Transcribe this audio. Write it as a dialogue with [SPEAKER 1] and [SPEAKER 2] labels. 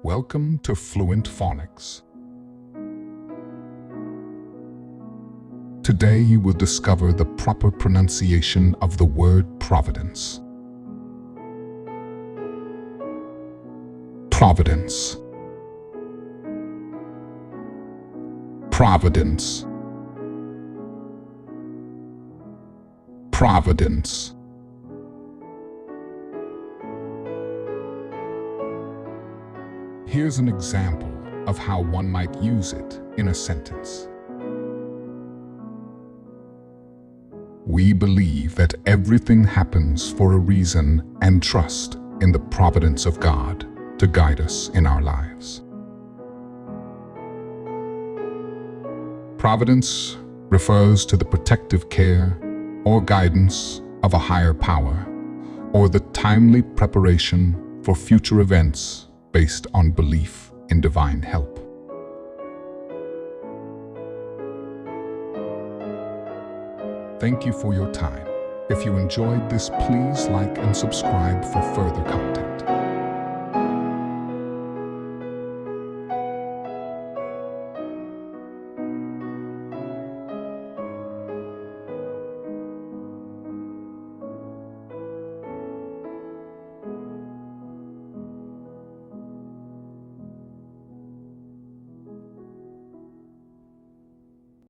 [SPEAKER 1] Welcome to Fluent Phonics. Today you will discover the proper pronunciation of the word Providence. Providence. Providence. Providence. Here's an example of how one might use it in a sentence. We believe that everything happens for a reason and trust in the providence of God to guide us in our lives. Providence refers to the protective care or guidance of a higher power, or the timely preparation for future events based on belief in divine help. Thank you for your time. If you enjoyed this, please like and subscribe for further content.